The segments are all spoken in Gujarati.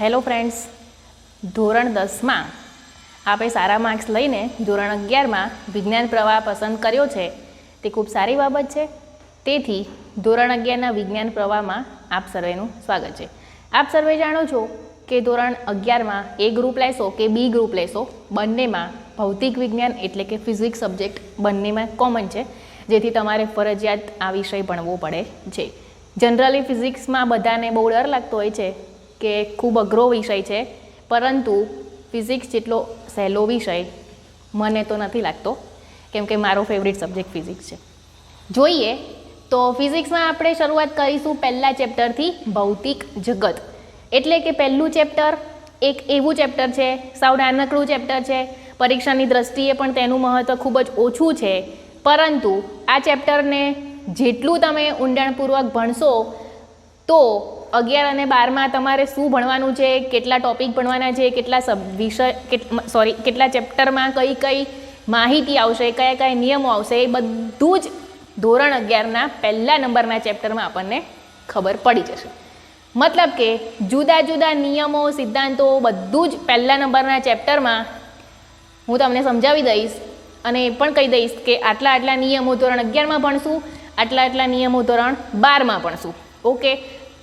હેલો ફ્રેન્ડ્સ, ધોરણ 10માં આપણે સારા માર્ક્સ લઈને ધોરણ 11માં વિજ્ઞાન પ્રવાહ પસંદ કર્યો છે તે ખૂબ સારી બાબત છે. તેથી ધોરણ 11ના વિજ્ઞાન પ્રવાહમાં આપ સર્વેનું સ્વાગત છે. આપ સર્વે જાણો છો કે ધોરણ 11માં એ ગ્રુપ લેશો કે બી ગ્રુપ લેશો, બંનેમાં ભૌતિક વિજ્ઞાન એટલે કે ફિઝિક્સ સબ્જેક્ટ બંનેમાં કોમન છે, જેથી તમારે ફરજિયાત આ વિષય ભણવો પડે છે. જનરલી ફિઝિક્સમાં બધાને બહુ ડર લાગતો હોય છે કે ખૂબ અઘરો વિષય છે, પરંતુ ફિઝિક્સ જેટલો સહેલો વિષય મને તો નથી લાગતો, કેમ કે મારો ફેવરિટ સબ્જેક્ટ ફિઝિક્સ છે. જોઈએ તો ફિઝિક્સમાં આપણે શરૂઆત કરીશું પહેલા ચેપ્ટરથી, ભૌતિક જગત. એટલે કે પહેલું ચેપ્ટર એક એવું ચેપ્ટર છે, સાવ નાનકડું ચેપ્ટર છે, પરીક્ષાની દ્રષ્ટિએ પણ તેનું મહત્ત્વ ખૂબ જ ઓછું છે, પરંતુ આ ચેપ્ટરને જેટલું તમે ઊંડાણપૂર્વક ભણશો તો 11 અને 12માં તમારે શું ભણવાનું છે, કેટલા ટોપિક ભણવાના છે, કેટલા ચેપ્ટરમાં કઈ કઈ માહિતી આવશે, કયા કયા નિયમો આવશે, એ બધું જ ધોરણ 11ના પહેલા નંબરના ચેપ્ટરમાં આપણને ખબર પડી જશે. મતલબ કે જુદા જુદા નિયમો, સિદ્ધાંતો બધું જ પહેલા નંબરના ચેપ્ટરમાં હું તમને સમજાવી દઈશ અને એ પણ કહી દઈશ કે આટલા આટલા નિયમો ધોરણ 11માં ભણશું, આટલા આટલા નિયમો ધોરણ 12માં ભણશું. ઓકે,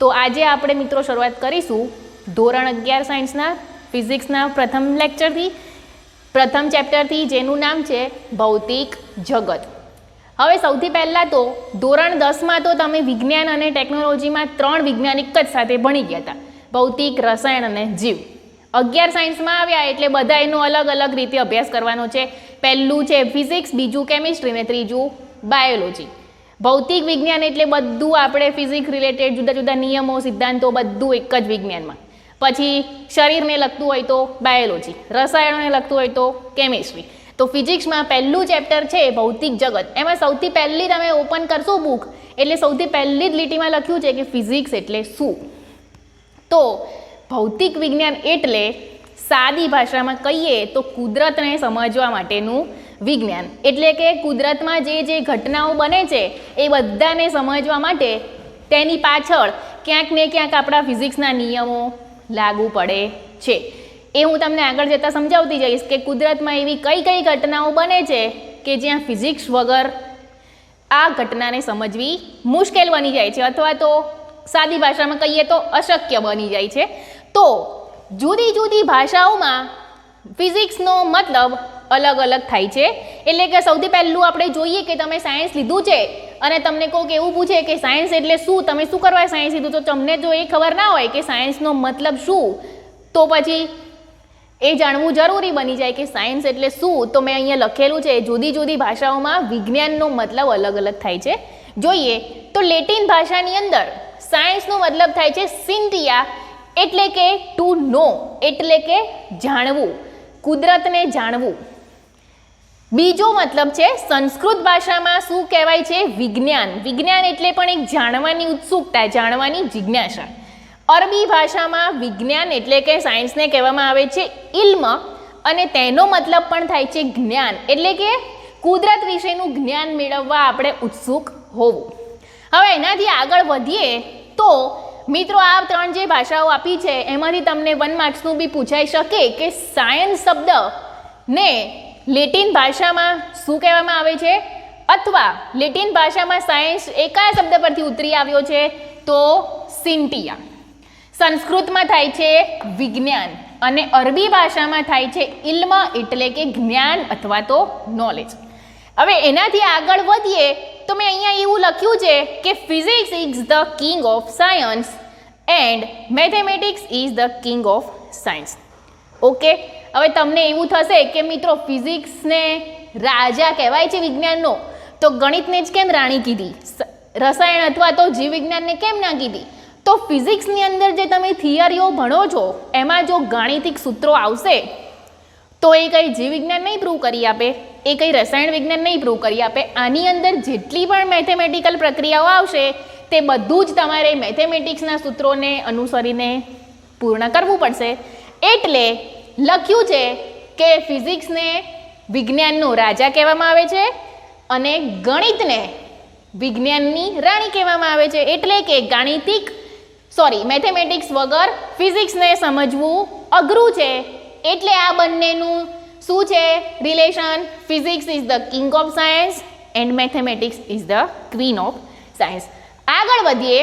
તો આજે આપણે મિત્રો શરૂઆત કરીશું ધોરણ 11 સાયન્સના ફિઝિક્સના પ્રથમ ચેપ્ટરથી, જેનું નામ છે ભૌતિક જગત. હવે સૌથી પહેલાં તો ધોરણ 10માં તો તમે વિજ્ઞાન અને ટેકનોલોજીમાં 3 વિજ્ઞાન એક જ સાથે ભણી ગયા હતા, ભૌતિક, રસાયણ અને જીવ. 11 સાયન્સમાં આવ્યા એટલે બધા એનો અલગ અલગ રીતે અભ્યાસ કરવાનો છે. પહેલું છે ફિઝિક્સ, બીજું કેમિસ્ટ્રી ને ત્રીજું બાયોલોજી. ભૌતિક વિજ્ઞાન એટલે બધું આપણે ફિઝિક્સ રિલેટેડ જુદા જુદા નિયમો, સિદ્ધાંતો બધું એક જ વિજ્ઞાનમાં. પછી શરીરને લગતું હોય તો બાયોલોજી, રસાયણોને લગતું હોય તો કેમિસ્ટ્રી. તો ફિઝિક્સમાં પહેલું ચેપ્ટર છે ભૌતિક જગત. એમાં સૌથી પહેલી તમે ઓપન કરશો બુક એટલે સૌથી પહેલી જ લીટીમાં લખ્યું છે કે ફિઝિક્સ એટલે શું. તો ભૌતિક વિજ્ઞાન એટલે સાદી ભાષામાં કહીએ તો કુદરતને સમજવા માટેનું વિજ્ઞાન. એટલે કે કુદરતમાં જે ઘટનાઓ બને છે એ બધાને સમજવા માટે તેની પાછળ ક્યાંક ને ક્યાંક આપણા ફિઝિક્સના નિયમો લાગુ પડે છે. એ હું તમને આગળ જતાં સમજાવતી જઈશ કે કુદરતમાં એવી કઈ કઈ ઘટનાઓ બને છે કે જ્યાં ફિઝિક્સ વગર આ ઘટનાને સમજવી મુશ્કેલ બની જાય છે, અથવા તો સાદી ભાષામાં કહીએ તો અશક્ય બની જાય છે. તો જુદી જુદી ભાષાઓમાં ફિઝિક્સનો મતલબ અલગ અલગ થાય છે. એટલે કે સૌથી પહેલું આપણે જોઈએ કે તમે સાયન્સ લીધું છે અને તમને કોઈક એવું પૂછે કે સાયન્સ એટલે શું, તમે શું કરવા સાયન્સ લીધું, તો તમને જો એ ખબર ના હોય કે સાયન્સનો મતલબ શું, તો પછી એ જાણવું જરૂરી બની જાય કે સાયન્સ એટલે શું. તો મેં અહીંયા લખેલું છે, જુદી જુદી ભાષાઓમાં વિજ્ઞાનનો મતલબ અલગ અલગ થાય છે. જોઈએ તો લેટિન ભાષાની અંદર સાયન્સનો મતલબ થાય છે સિન્ટિયા, એટલે કે ટુ નો, એટલે કે જાણવું, કુદરતને જાણવું. બીજો મતલબ છે સંસ્કૃત ભાષામાં શું કહેવાય છે, વિજ્ઞાન. વિજ્ઞાન એટલે પણ એક જાણવાની ઉત્સુકતા, જાણવાની જિજ્ઞાસા. અરબી ભાષામાં વિજ્ઞાન એટલે કે સાયન્સને કહેવામાં આવે છે ઇલ્મ, અને તેનો મતલબ પણ થાય છે જ્ઞાન, એટલે કે કુદરત વિશેનું જ્ઞાન મેળવવા આપણે ઉત્સુક હોવું. હવે એનાથી આગળ વધીએ તો મિત્રો આ 3 જે ભાષાઓ આપી છે એમાંથી તમને 1 માર્ક્સનું બી પૂછાઈ શકે કે સાયન્સ શબ્દને લેટિન ભાષામાં શું કહેવામાં આવે છે, અથવા લેટિન ભાષામાં સાયન્સ એ કયા શબ્દ પરથી ઉતરી આવ્યો છે, તો સિન્ટિયા. સંસ્કૃતમાં થાય છે વિજ્ઞાન અને અરબી ભાષામાં થાય છે ઇલ્મ, એટલે કે જ્ઞાન અથવા તો નોલેજ. હવે એનાથી આગળ વધીએ તો મેં અહીંયા એવું લખ્યું છે કે physics is the king of science and mathematics is the king of science. Okay, હવે તમને એવું થશે કે મિત્રો ફિઝિક્સને રાજા કહેવાય છે વિજ્ઞાનનો, તો ગણિતને જ કેમ રાણી કીધી, રસાયણ અથવા તો જીવ વિજ્ઞાનને કેમ ના કીધી. તો ફિઝિક્સની અંદર જે તમે થિયરીઓ ભણો છો એમાં જો ગાણિતિક સૂત્રો આવશે તો એ કંઈ જીવ વિજ્ઞાન નહીં પ્રૂવ કરી આપે, એ કંઈ રસાયણ વિજ્ઞાન નહીં પ્રૂવ કરી આપે. આની અંદર જેટલી પણ મેથેમેટિકલ પ્રક્રિયાઓ આવશે તે બધું જ તમારે મેથેમેટિક્સના સૂત્રોને અનુસરીને પૂર્ણ કરવું પડશે. એટલે લખ્યું છે કે ફિઝિક્સને વિજ્ઞાનનો રાજા કહેવામાં આવે છે અને ગણિતને વિજ્ઞાનની રાણી કહેવામાં આવે છે. એટલે કે ગાણિતિક મેથેમેટિક્સ વગર ફિઝિક્સને સમજવું અઘરું છે. એટલે આ બંનેનું શું છે relation? Physics is the king of science and mathematics is the queen of science. આગળ વધીએ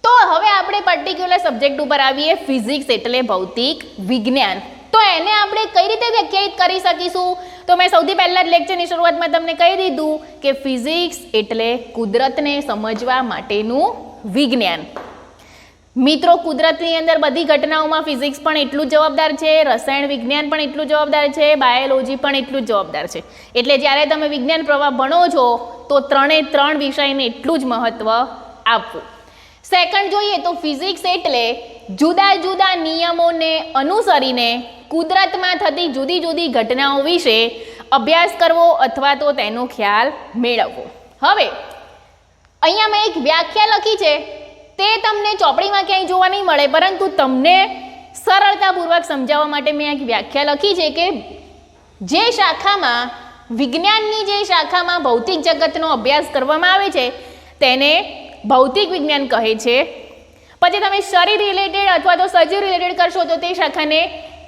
તો હવે આપણે પર્ટિક્યુલર સબ્જેક્ટ ઉપર આવીએ. ફિઝિક્સ એટલે ભૌતિક વિજ્ઞાન. તો એને આપણે કઈ રીતે વ્યાખ્યાયિત કરી શકીશું? તો મેં સૌથી પહેલાં જ લેક્ચરની શરૂઆતમાં તમને કહી દીધું કે ફિઝિક્સ એટલે કુદરતને સમજવા માટેનું વિજ્ઞાન. મિત્રો, કુદરતની અંદર બધી ઘટનાઓમાં ફિઝિક્સ પણ એટલું જ જવાબદાર છે, રસાયણ વિજ્ઞાન પણ એટલું જવાબદાર છે, બાયોલોજી પણ એટલું જ જવાબદાર છે. એટલે જ્યારે તમે વિજ્ઞાન પ્રવાહ ભણો છો તો ત્રણ વિષયને એટલું જ મહત્ત્વ આપવું. સેકન્ડ જોઈએ તો ફિઝિક્સ એટલે જુદા જુદા નિયમોને અનુસરીને કુદરતમાં થતી જુદી જુદી ઘટનાઓ વિશે અભ્યાસ કરવો અથવા તો તેનો ખ્યાલ મેળવવો. હવે અહીંયા મેં એક વ્યાખ્યા લખી છે, તે તમને ચોપડીમાં ક્યાંય જોવા નહીં મળે, પરંતુ તમને સરળતાપૂર્વક સમજાવવા માટે મેં એક વ્યાખ્યા લખી છે કે જે શાખામાં વિજ્ઞાનની જે શાખામાં ભૌતિક જગતનો અભ્યાસ કરવામાં આવે છે તેને ભૌતિક વિજ્ઞાન કહે છે. પછી તમે શરીર રિલેટેડ અથવા તો સજીવ રિલેટેડ કરશો તો તે શાખાને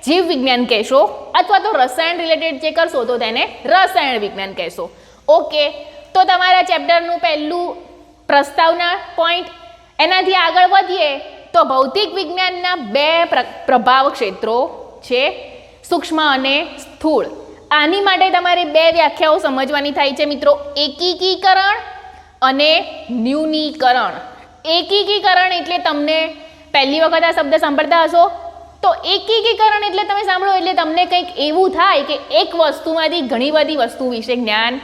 જીવ વિજ્ઞાન કહેશો, અથવા તો રસાયણ રિલેટેડ જે કરશો તો તેને રસાયણ વિજ્ઞાન કહેશો. ઓકે, તો તમારા ચેપ્ટરનું પહેલું પ્રસ્તાવના પોઈન્ટ. એનાથી આગળ વધીએ તો ભૌતિક વિજ્ઞાનના બે પ્રભાવ ક્ષેત્રો છે, સૂક્ષ્મ અને સ્થૂળ. આની માટે તમારે બે વ્યાખ્યાઓ સમજવાની થાય છે મિત્રો, એકીકીકરણ અને ન્યૂનીકરણ. એકીકીકરણ એટલે તમને પહેલી વખત આ શબ્દ સાંભળતા હશો તો એકીકીકરણ એટલે તમે સાંભળો એટલે તમને કંઈક એવું થાય કે એક વસ્તુમાંથી ઘણી બધી વસ્તુ વિશે જ્ઞાન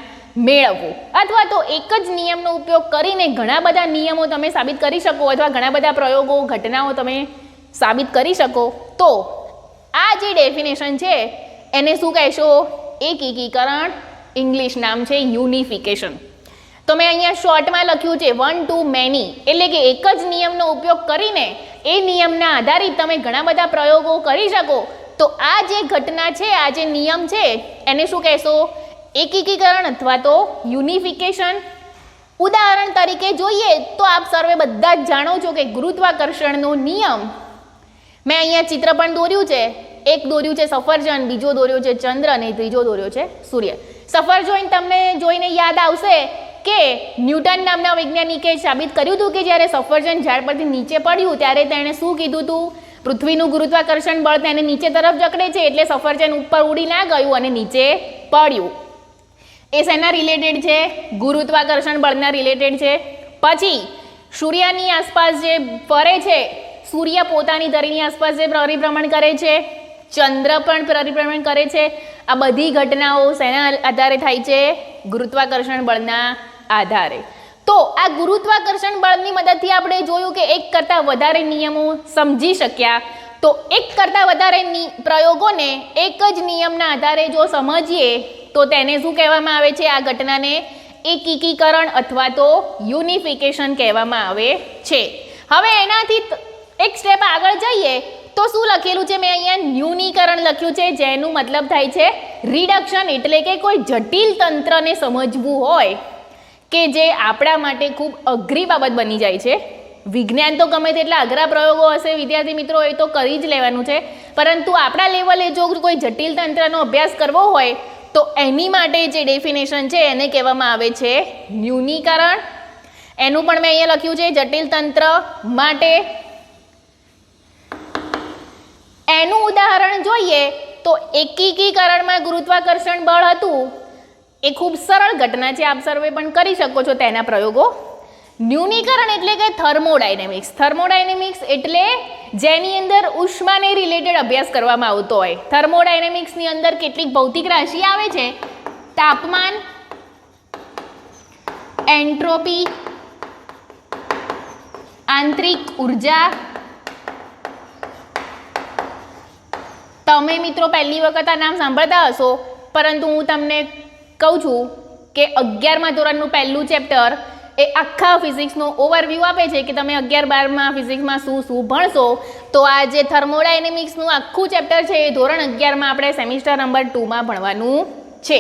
મેળવવું, અથવા તો એક જ નિયમનો ઉપયોગ કરીને ઘણા બધા નિયમો તમે સાબિત કરી શકો, અથવા ઘણા બધા પ્રયોગો ઘટનાઓ તમે સાબિત કરી શકો. તો આ જે ડેફિનેશન છે એને શું કહેશો? એકીકીકરણ. ઇંગ્લિશ નામ છે યુનિફિકેશન. તો મેં અહીંયા શોર્ટમાં લખ્યું છે 1 to many, એટલે કે એક જ નિયમનો ઉપયોગ કરીને એ નિયમના આધારિત તમે ઘણા બધા પ્રયોગો કરી શકો. તો આ જે ઘટના છે, આ જે નિયમ છે એને શું કહેશો? એકીકીકરણ અથવા તો યુનિફિકેશન. ઉદાહરણ તરીકે જોઈએ તો આપ સર્વે બધા જ જાણો છો કે ગુરુત્વાકર્ષણનો નિયમ, મેં અહીંયા ચિત્ર પણ દોર્યું છે. એક દોર્યું છે સફરજન, બીજો દોર્યો છે ચંદ્ર અને ત્રીજો દોર્યો છે સૂર્ય. સફરજન તમને જોઈને યાદ આવશે કે ન્યૂટન નામના વૈજ્ઞાનિકે સાબિત કર્યું હતું કે જ્યારે સફરજન ઝાડ પરથી નીચે પડ્યું ત્યારે તેણે શું કીધું હતું? પૃથ્વીનું ગુરુત્વાકર્ષણ બળ તેને નીચે તરફ જકડે છે, એટલે સફરજન ઉપર ઉડી ના ગયું અને નીચે પડ્યું. એ શેના રિલેટેડ છે? ગુરુત્વાકર્ષણ બળના રિલેટેડ છે. પછી સૂર્યની આસપાસ જે ફરે છે, સૂર્ય પોતાની ધરીની આસપાસ જે પરિભ્રમણ કરે છે, ચંદ્ર પણ પરિભ્રમણ કરે છે. આ બધી ઘટનાઓ શેના આધારે થાય છે? ગુરુત્વાકર્ષણ બળના આધારે. તો આ ગુરુત્વાકર્ષણ બળની મદદથી આપણે જોયું કે એક કરતાં વધારે નિયમો સમજી શક્યા. તો એક કરતાં વધારે પ્રયોગોને એક જ નિયમના આધારે જો સમજીએ તો તેને શું કહેવામાં આવે છે? આ ઘટનાને એકીકીકરણ અથવા તો યુનિફિકેશન કહેવામાં આવે છે. હવે એનાથી એક સ્ટેપ આગળ જઈએ તો શું લખેલું છે? મેં અહીંયા ન્યૂનીકરણ લખ્યું છે, જેનું મતલબ થાય છે રિડક્શન. એટલે કે કોઈ જટિલ તંત્રને સમજવું હોય કે જે આપણા માટે ખૂબ અઘરી બાબત બની જાય છે. વિજ્ઞાન તો ગમે તેટલા અઘરા પ્રયોગો હશે વિદ્યાર્થી મિત્રો, એ તો કરી જ લેવાનું છે, પરંતુ આપણા લેવલે જો કોઈ જટિલ તંત્રનો અભ્યાસ કરવો હોય તો એની માટે જે ડેફિનેશન છે એને કહેવામાં આવે છે ન્યૂનીકરણ. એનું પણ મેં અહીંયા લખ્યું છે જટિલ તંત્ર માટે. એનું ઉદાહરણ જોઈએ તો એકીકીકરણમાં ગુરુત્વાકર્ષણ બળ હતું, એ ખૂબ સરળ ઘટના છે, આપ સર્વે પણ કરી શકો છો તેના પ્રયોગો. ન્યૂનીકરણ એટલે કે થર્મોડાયનેમિક્સ. થર્મોડાયનેમિક્સ એટલે જેની અંદર ઉષ્માને રિલેટેડ અભ્યાસ કરવામાં આવતો હોય. થર્મોડાયનેમિક્સની અંદર કેટલીક ભૌતિક રાશિ આવે છે, તાપમાન, એન્ટ્રોપી, આંતરિક ઉર્જા. તમે મિત્રો પહેલી વખત આ નામ સાંભળતા હશો, પરંતુ હું તમને કહું છું કે 11મા ધોરણનું પહેલું ચેપ્ટર એ આખા ફિઝિક્સનો ઓવરવ્યૂ આપે છે કે તમે 11-12માં ફિઝિક્સમાં શું શું ભણશો. તો આ જે થર્મોડાયનેમિક્સનું આખું ચેપ્ટર છે એ ધોરણ 11માં આપણે સેમિસ્ટર નંબર 2માં ભણવાનું છે,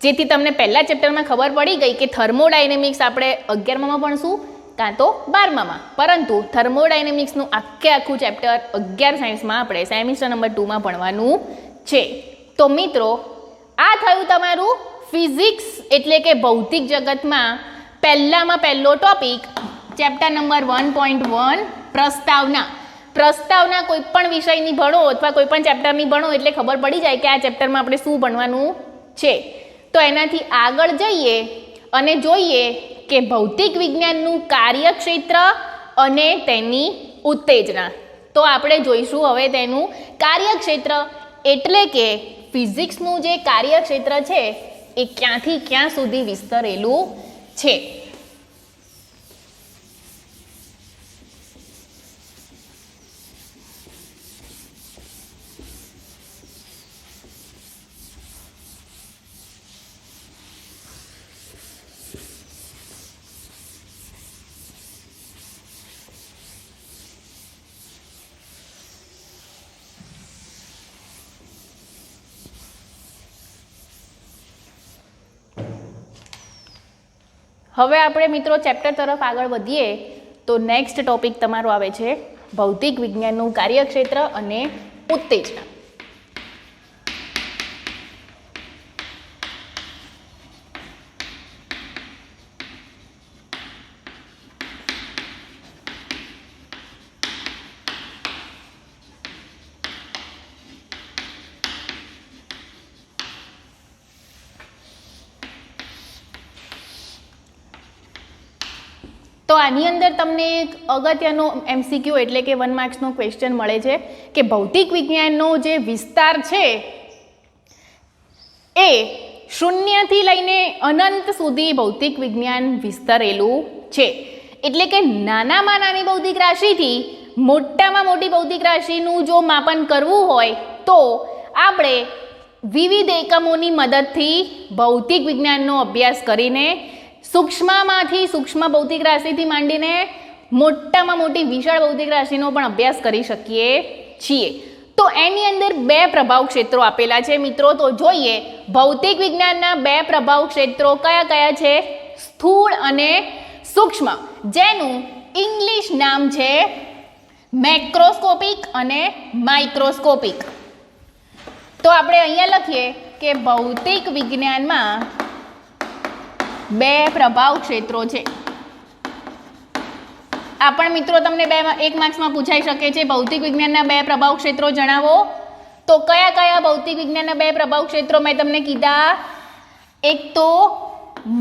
જેથી તમને પહેલા ચેપ્ટરમાં ખબર પડી ગઈ કે થર્મોડાયનેમિક્સ આપણે 11માં ભણશું, કાં તો 12મામાં. પરંતુ થર્મોડાયનેમિક્સનું આખું ચેપ્ટર 11 સાયન્સમાં આપણે સેમિસ્ટર નંબર 2માં ભણવાનું છે. તો મિત્રો આ થયું તમારું ફિઝિક્સ એટલે કે ભૌતિક જગતમાં પહેલો ટોપિક ચેપ્ટર નંબર 1.1 પ્રસ્તાવના કોઈ પણ વિષયની ભણો અથવા કોઈ પણ ચેપ્ટરની ભણો એટલે ખબર પડી જાય કે આ ચેપ્ટરમાં આપણે શું ભણવાનું છે. તો એનાથી આગળ જઈએ અને જોઈએ કે ભૌતિક વિજ્ઞાનનું કાર્યક્ષેત્ર અને તેની ઉત્તેજના. તો આપણે જોઈશું હવે તેનું કાર્યક્ષેત્ર એટલે કે ફિઝિક્સનું જે કાર્યક્ષેત્ર છે એ ક્યાંથી ક્યાં સુધી વિસ્તરેલું છે. હવે આપણે મિત્રો ચેપ્ટર તરફ આગળ વધીએ તો નેક્સ્ટ ટોપિક તમારો આવે છે ભૌતિક વિજ્ઞાનનું કાર્યક્ષેત્ર અને ઉત્તેજના. તો આની અંદર તમને એક અગત્યનો MCQ એટલે કે 1 માર્ક્સનો ક્વેશ્ચન મળે છે કે ભૌતિક વિજ્ઞાનનો જે વિસ્તાર છે એ શૂન્યથી લઈને અનંત સુધી ભૌતિક વિજ્ઞાન વિસ્તરેલું છે. એટલે કે નાનામાં નાની ભૌતિક રાશિથી મોટામાં મોટી ભૌતિક રાશિનું જો માપન કરવું હોય તો આપણે વિવિધ એકમોની મદદથી ભૌતિક વિજ્ઞાનનો અભ્યાસ કરીને સૂક્ષ્મમાંથી સૂક્ષ્મ ભૌતિક રાશિથી માંડીને મોટામાં મોટી વિશાળ ભૌતિક રાશિનો પણ અભ્યાસ કરી શકીએ છીએ. તો એની અંદર 2 પ્રભાવ ક્ષેત્રો આપેલા છે મિત્રો. તો જોઈએ ભૌતિક વિજ્ઞાનના 2 પ્રભાવ ક્ષેત્રો કયા કયા છે, સ્થૂળ અને સૂક્ષ્મ, જેનું ઇંગ્લિશ નામ છે મેક્રોસ્કોપિક અને માઇક્રોસ્કોપિક. તો આપણે અહીંયા લખીએ કે ભૌતિક વિજ્ઞાનમાં 2 પ્રભાવ ક્ષેત્રો છે. આ પણ મિત્રો તમને 1 માર્ક્સમાં પૂછાઈ શકે છે. ભૌતિક વિજ્ઞાનના 2 પ્રભાવ ક્ષેત્રો જણાવો. તો કયા કયા ભૌતિક વિજ્ઞાનના 2 પ્રભાવ ક્ષેત્રો મેં તમને કીધા? એક તો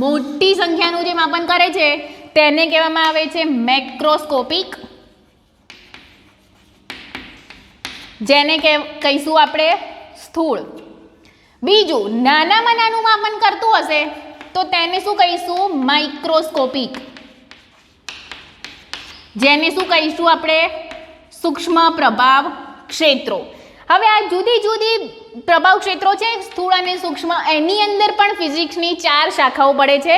મોટી સંખ્યાનું જે માપન કરે છે તેને કહેવામાં આવે છે મેક્રોસ્કોપિક, જેને કહીશું આપણે સ્થૂળ. બીજું નાનામાં નાનું માપન કરતું હશે તો તેને શું કહીશું? માઇક્રોસ્કોપિક, જેને શું કહીશું આપણે? સૂક્ષ્મ પ્રભાવ ક્ષેત્રો. હવે આ જુદી જુદી પ્રભાવ ક્ષેત્રો છે સ્થૂળ અને સૂક્ષ્મ, એની અંદર પણ ફિઝિક્સની 4 શાખાઓ પડે છે.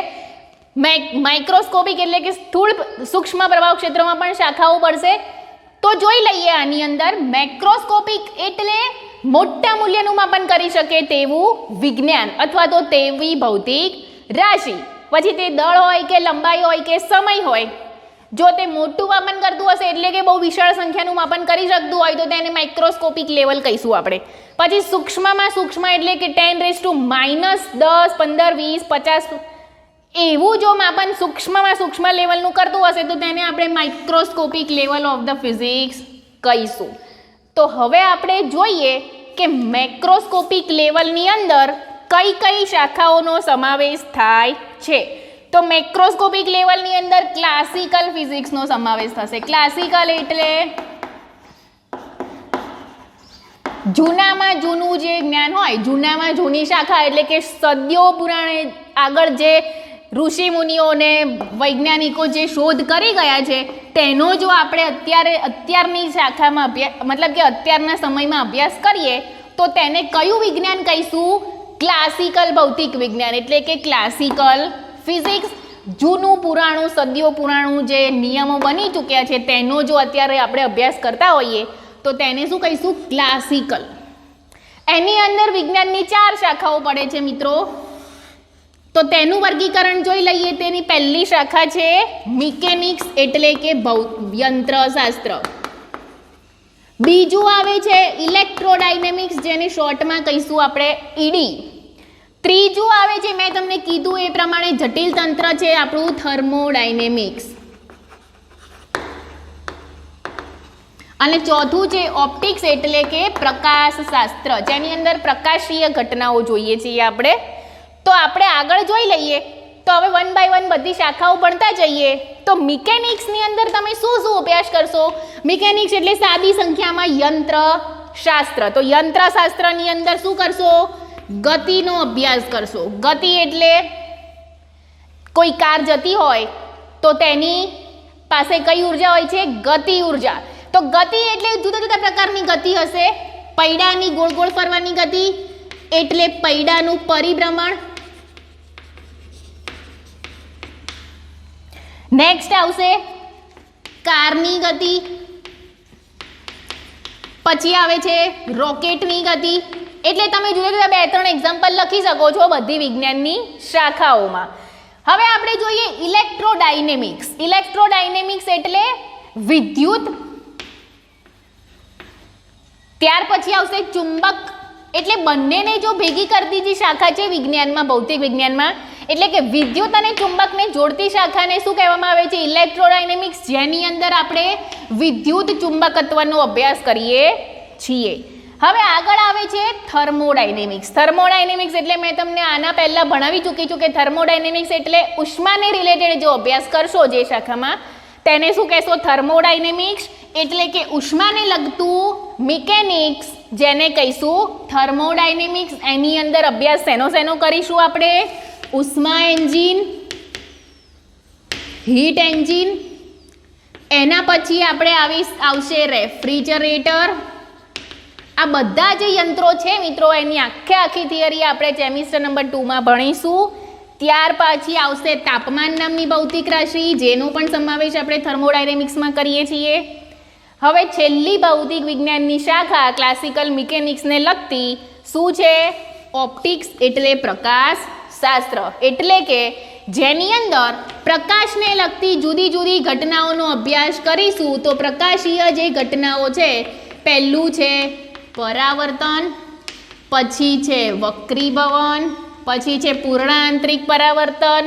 માઇક્રોસ્કોપિક એટલે કે સ્થૂળ સૂક્ષ્મ પ્રભાવ ક્ષેત્રોમાં પણ શાખાઓ પડશે. તો જોઈ લઈએ આની અંદર. મેક્રોસ્કોપિક એટલે મોટા મૂલ્યનું માપન કરી શકે તેવું વિજ્ઞાન અથવા તો તેવી ભૌતિક રાશિ. પછી તે દળ હોય કે લંબાઈ હોય કે સમય હોય, જો તે મોટું માપન કરતું હશે એટલે કે બહુ વિશાળ સંખ્યાનું માપન કરી શકતું હોય તો તેને માઇક્રોસ્કોપિક લેવલ કહીશું આપણે. પછી સૂક્ષ્મમાં સૂક્ષ્મ એટલે કે 10⁻⁻10, 15, 20, 50 એવું જો માપન સૂક્ષ્મમાં સૂક્ષ્મ લેવલનું કરતું હશે તો તેને આપણે microscopic level of the physics કહીશું. તો હવે આપણે જોઈએ કે મેક્રોસ્કોપિક લેવલની અંદર કઈ કઈ શાખાઓનો સમાવેશ થાય છે. તો મેક્રોસ્કોપિક લેવલની અંદર ક્લાસિકલ ફિઝિક્સનો સમાવેશ થશે. ક્લાસિકલ એટલે જૂનામાં જૂનું જે જ્ઞાન હોય, જૂનામાં જૂની શાખા એટલે કે સદીઓ પુરાણે આગળ જે ઋષિ મુનિઓને વૈજ્ઞાનિકો જે શોધ કરી ગયા છે તેનો જો આપણે અત્યારની શાખામાં મતલબ કે અત્યારના સમયમાં અભ્યાસ કરીએ તો તેને કયું વિજ્ઞાન કહીશું? ક્લાસિકલ ભૌતિક વિજ્ઞાન એટલે કે ક્લાસિકલ ફિઝિક્સ. જૂનું પુરાણું સદીઓ પુરાણું જે નિયમો બની ચૂક્યા છે તેનો જો અત્યારે આપણે અભ્યાસ કરતા હોઈએ તો તેને શું કહીશું? ક્લાસિકલ. એની અંદર વિજ્ઞાનની 4 શાખાઓ પડે છે મિત્રો. તો તેનું વર્ગીકરણ જોઈ લઈએ. તેની પહેલી શાખા છે મિકેનિક્સ એટલે કે યંત્રશાસ્ત્ર. બીજું આવે છે ઇલેક્ટ્રોડાયનેમિક્સ, જેને શોર્ટમાં કહીશું આપણે ઈડી. ત્રીજું આવે છે, મેં તમને કીધું એ પ્રમાણે જટિલ તંત્ર છે આપણું થર્મોડાયનેમિક્સ. અને ચોથું છે ઓપ્ટિક્સ એટલે કે પ્રકાશશાસ્ત્ર, જેની અંદર પ્રકાશીય ઘટનાઓ જોઈએ છીએ આપણે. તો આપણે આગળ જોઈ લઈએ. તો હવે 1 by 1 બધી શાખાઓ ભણતા જઈએ. તો મિકેનિક્સની અંદર તમે શું શું અભ્યાસ કરશો? મિકેનિક્સ એટલે સાદી સંખ્યામાં યંત્રશાસ્ત્ર. તો યંત્રશાસ્ત્રની અંદર શું કરશો? ગતિનો અભ્યાસ કરશો. ગતિ એટલે કોઈ કાર જતી હોય તો તેની પાસે કઈ ઉર્જા હોય છે? ગતિ ઉર્જા. તો ગતિ એટલે જુદા જુદા પ્રકારની ગતિ હશે. પૈડાની ગોળ ગોળ ફરવાની ગતિ એટલે પૈડાનું પરિભ્રમણ. નેક્સ્ટ આવશે કારની ગતિ. પછી આવે છે રોકેટની ગતિ. એટલે તમે જુદા જુદા 2-3 એક્ઝામ્પલ લખી શકો છો બધી વિજ્ઞાનની શાખાઓમાં. હવે આપણે જોઈએ ઇલેક્ટ્રોડાયનેમિક્સ. ઇલેક્ટ્રોડાયનેમિક્સ એટલે વિદ્યુત. ત્યાર પછી આવશે ચુંબક. એટલે બંનેને જો ભેગી કરતી જે શાખા છે વિજ્ઞાનમાં, ભૌતિક વિજ્ઞાનમાં, એટલે કે વિદ્યુત અને ચુંબકને જોડતી શાખાને શું કહેવામાં આવે છે? ઇલેક્ટ્રોડાયનેમિક્સ, જેની અંદર આપણે વિદ્યુત ચુંબકત્વનો અભ્યાસ કરીએ છીએ. હવે આગળ આવે છે થર્મોડાયનેમિક્સ. થર્મોડાયનેમિક્સ એટલે મેં તમને આના પહેલા ભણાવી ચૂકી છું કે થર્મોડાયનેમિક્સ એટલે ઉષ્માને રિલેટેડ જો અભ્યાસ કરશો જે શાખામાં, તેને શું કહેશો? થર્મોડાયનેમિક્સ. એટલે કે ઉષ્માને લગતું મિકેનિક્સ, જેને કહીશું થર્મોડાયનેમિક્સ. એની અંદર અભ્યાસ શેનો કરીશું આપણે? ઉષ્મા એન્જિન, હીટ એન્જિન. એના પછી આપણે આવશે રેફ્રિજરેટર. આ બધા જે યંત્રો છે મિત્રો, એની આખી થિયરી આપણે સેમિસ્ટર નંબર 2માં ભણીશું. ત્યાર પછી આવશે તાપમાન નામની ભૌતિક રાશિ, જેનો પણ સમાવેશ આપણે થર્મોડાયનેમિક્સમાં કરીએ છીએ. હવે છેલ્લી ભૌતિક વિજ્ઞાનની શાખા ક્લાસિકલ મિકેનિક્સને લગતી શું છે? ઓપ્ટિક્સ એટલે પ્રકાશશાસ્ત્ર. એટલે કે જેની અંદર પ્રકાશને લગતી જુદી જુદી ઘટનાઓનો અભ્યાસ કરીશું. તો પ્રકાશીય જે ઘટનાઓ છે, પહેલું છે પરાવર્તન, પછી છે વક્રીભવન, પછી છે પૂર્ણાંતરિક પરાવર્તન.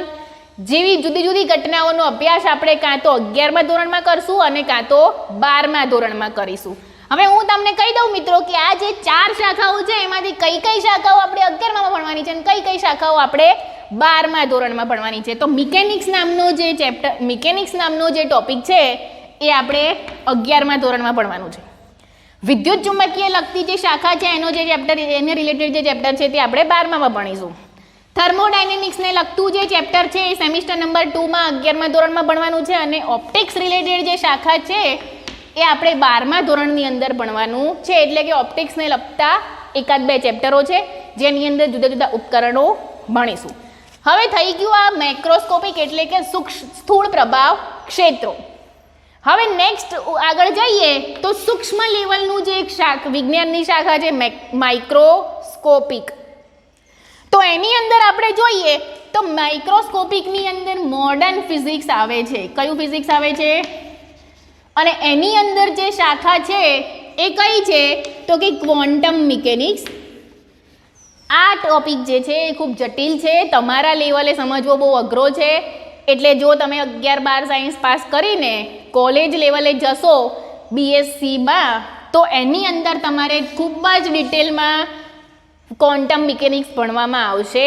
જેવી જુદી જુદી ઘટનાઓનો અભ્યાસ આપણે કાં તો 11મા ધોરણમાં કરશું અને કાં તો 12મા ધોરણમાં કરીશું. હવે હું તમને કહી દઉં મિત્રો કે આ જે 4 શાખાઓ છે એમાંથી કઈ શાખાઓ આપણે 11માં ભણવાની છે અને કઈ શાખાઓ આપણે 12મા ધોરણમાં ભણવાની છે. તો મિકેનિક્સ નામનો જે ટોપિક છે એ આપણે 11મા ધોરણમાં ભણવાનું છે. વિદ્યુત ચુંબકીય લગતી જે શાખા છે એનો જે ચેપ્ટર, એને રિલેટેડ જે ચેપ્ટર છે તે આપણે 12માં ભણીશું. થર્મોડાયનેમિક્સને લગતું જે ચેપ્ટર છે એ સેમિસ્ટર નંબર 2માં 11મા ધોરણમાં ભણવાનું છે. અને ઓપ્ટિક્સ રિલેટેડ જે શાખા છે એ આપણે 12મા ધોરણની અંદર ભણવાનું છે. એટલે કે ઓપ્ટિક્સને લગતા 1-2 ચેપ્ટરો છે, જેની અંદર જુદા જુદા ઉપકરણો ભણીશું. હવે થઈ ગયું આ મેક્રોસ્કોપિક એટલે કે સ્થૂળ પ્રભાવ ક્ષેત્રો. હવે નેક્સ્ટ આગળ જઈએ તો સૂક્ષ્મ લેવલનું જે એક વિજ્ઞાનની શાખા છે માઇક્રોસ્કોપિક. તો એની અંદર આપણે જોઈએ તો માઇક્રોસ્કોપિકની અંદર મોડર્ન ફિઝિક્સ આવે છે. કયું ફિઝિક્સ આવે છે? અને એની અંદર જે શાખા છે એ કઈ છે? તો કે ક્વોન્ટમ મિકેનિક્સ. આ ટોપિક જે છે એ ખૂબ જટિલ છે, તમારા લેવલે સમજવો બહુ અઘરો છે. એટલે જો તમે 11-12 સાયન્સ પાસ કરીને કોલેજ લેવલે જશો BScમાં, તો એની અંદર તમારે ખૂબ જ ડિટેલમાં ક્વોન્ટમ મિકેનિક્સ ભણવામાં આવશે.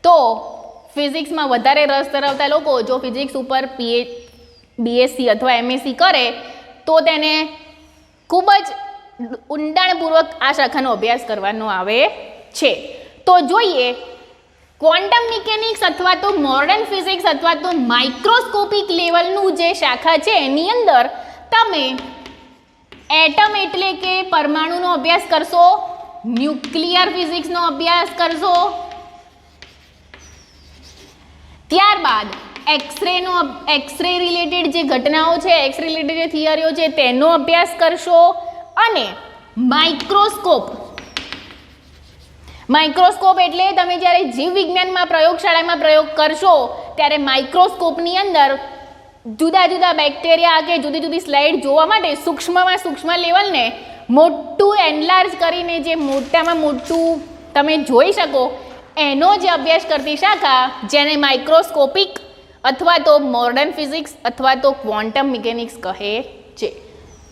તો ફિઝિક્સમાં વધારે રસ ધરાવતા લોકો જો ફિઝિક્સ ઉપર BSc અથવા MSc કરે તો તેને ખૂબ જ ઊંડાણપૂર્વક આ શાખાનો અભ્યાસ કરવાનો આવે છે. તો જોઈએ ક્વોન્ટમ મિકેનિક્સ અથવા તો મોડર્ન ફિઝિક્સ અથવા તો માઇક્રોસ્કોપિક લેવલનું જે શાખા છે એની અંદર તમે એટમ એટલે કે પરમાણુનો અભ્યાસ કરશો, ન્યુક્લિયર ફિઝિક્સનો અભ્યાસ કરશો, ત્યારબાદ એક્સરે રિલેટેડ જે ઘટનાઓ છે, એક્સરે રિલેટેડ જે થિયરીઓ છે તેનો અભ્યાસ કરશો, અને માઇક્રોસ્કોપ માઇક્રોસ્કોપ એટલે તમે જ્યારે જીવ વિજ્ઞાનમાં પ્રયોગશાળામાં પ્રયોગ કરશો ત્યારે માઇક્રોસ્કોપની અંદર જુદા જુદા બેક્ટેરિયા કે જુદી જુદી સ્લાઇડ જોવા માટે સૂક્ષ્મમાં સૂક્ષ્મ લેવલને મોટું એનલાર્જ કરીને જે મોટામાં મોટું તમે જોઈ શકો એનો જે અભ્યાસ કરતી શાખા જેને માઇક્રોસ્કોપિક અથવા તો મોડર્ન ફિઝિક્સ અથવા તો ક્વોન્ટમ મિકેનિક્સ કહે છે.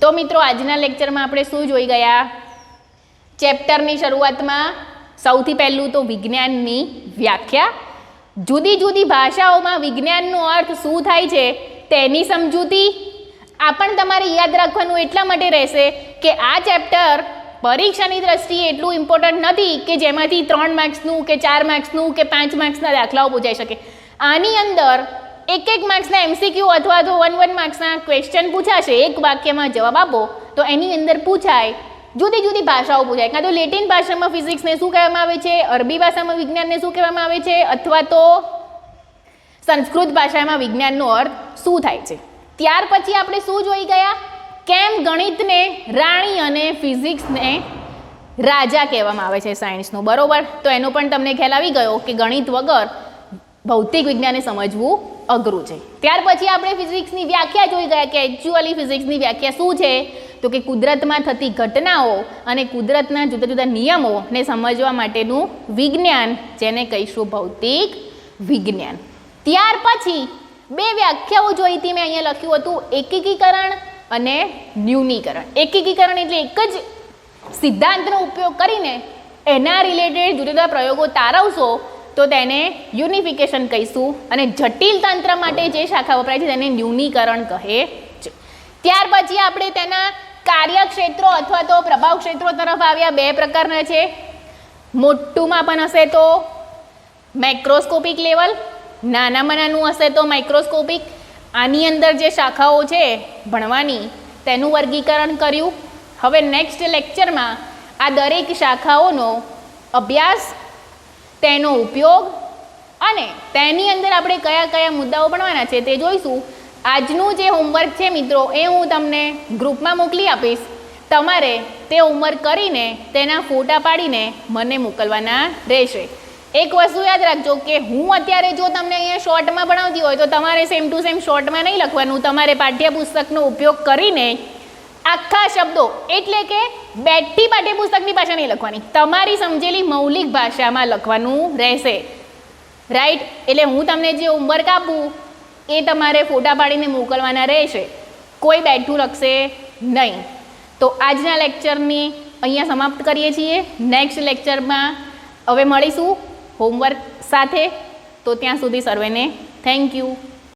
તો મિત્રો આજના લેક્ચરમાં આપણે શું જોઈ ગયા? ચેપ્ટરની શરૂઆતમાં સૌથી પહેલું તો વિજ્ઞાનની વ્યાખ્યા, જુદી જુદી ભાષાઓમાં વિજ્ઞાનનો અર્થ શું થાય છે તેની સમજૂતી. આ પણ તમારે યાદ રાખવાનું એટલા માટે રહેશે કે આ ચેપ્ટર પરીક્ષાની દ્રષ્ટિએ એટલું ઇમ્પોર્ટન્ટ નથી કે જેમાંથી 3 માર્ક્સનું કે 4 માર્ક્સનું કે 5 માર્ક્સના દાખલાઓ પૂછાઈ શકે. આની અંદર એક માર્ક્સના એમસીક્યુ અથવા તો 1 માર્ક્સના ક્વેશ્ચન પૂછાશે. એક વાક્યમાં જવાબ આપો તો એની અંદર પૂછાય, જુદી જુદી ભાષાઓ પૂછાય. કાં તો લેટિન ભાષામાં ફિઝિક્સને શું કહેવામાં આવે છે, અરબી ભાષામાં વિજ્ઞાનને શું કહેવામાં આવે છે, અથવા તો સંસ્કૃત ભાષામાં વિજ્ઞાનનો અર્થ શું થાય છે. ત્યાર પછી આપણે શું જોઈ ગયા? કેમ ગણિતને રાણી અને ફિઝિક્સને રાજા કહેવામાં આવે છે સાયન્સનું, બરોબર? તો એનો પણ તમને ખ્યાલ આવી ગયો કે ગણિત વગર ભૌતિક વિજ્ઞાનને સમજવું અઘરું છે. ત્યાર પછી આપણે ફિઝિક્સની વ્યાખ્યા જોઈ ગયા કે એકચ્યુઅલી ફિઝિક્સની વ્યાખ્યા શું છે, તો કે કુદરતમાં થતી ઘટનાઓ અને કુદરતના જુદા જુદા નિયમોને સમજવા માટેનું વિજ્ઞાન, જેને કહીશું ભૌતિક વિજ્ઞાન. ત્યાર પછી 2 વ્યાખ્યાઓ જોઈ હતી, મેં અહીંયા લખ્યું હતું એકીકરણ અને ન્યૂનીકરણ. એકીકરણ એટલે એક જ સિદ્ધાંતનો ઉપયોગ કરીને એના રિલેટેડ જુદા જુદા પ્રયોગો તારવશો તો તેને યુનિફિકેશન કહીશું, અને જટિલ તંત્ર માટે જે શાખા વપરાય છે તેને ન્યૂનીકરણ કહે છે. ત્યાર પછી આપણે તેના કાર્યક્ષેત્રો અથવા તો પ્રભાવ ક્ષેત્રો તરફ આવ્યા. 2 પ્રકારના છે. મોટું માપન હશે તો માઇક્રોસ્કોપિક લેવલ, નાનામાં નાનું હશે તો માઇક્રોસ્કોપિક. આની અંદર જે શાખાઓ છે ભણવાની તેનું વર્ગીકરણ કર્યું. હવે નેક્સ્ટ લેક્ચરમાં આ દરેક શાખાઓનો અભ્યાસ, તેનો ઉપયોગ અને તેની અંદર આપણે કયા કયા મુદ્દાઓ ભણવાના છે તે જોઈશું. આજનું જે હોમવર્ક છે મિત્રો એ હું તમને ગ્રુપમાં મોકલી આપીશ. તમારે તે હોમવર્ક કરીને તેના ફોટા પાડીને મને મોકલવાના રહેશે. એક વસ્તુ યાદ રાખજો કે હું અત્યારે જો તમને અહીંયા શોર્ટમાં ભણાવતી હોય તો તમારે સેમ ટુ સેમ શોર્ટમાં નહીં લખવાનું. તમારે પાઠ્યપુસ્તકનો ઉપયોગ કરીને આખા શબ્દો એટલે કે બેઠી પાઠ્યપુસ્તકની ભાષા નહીં લખવાની, તમારી સમજેલી મૌલિક ભાષામાં લખવાનું રહેશે. રાઈટ? એટલે હું તમને જે હોમવર્ક આપું એ તમારે ફોટા પાડીને મોકલવાના રહેશે. કોઈ બેઠું લખશે નહીં. તો આજના લેક્ચરની અહીંયા સમાપ્ત કરીએ છીએ. નેક્સ્ટ લેક્ચરમાં હવે મળીશું હોમવર્ક સાથે. તો ત્યાં સુધી સર્વેને થેન્ક યુ.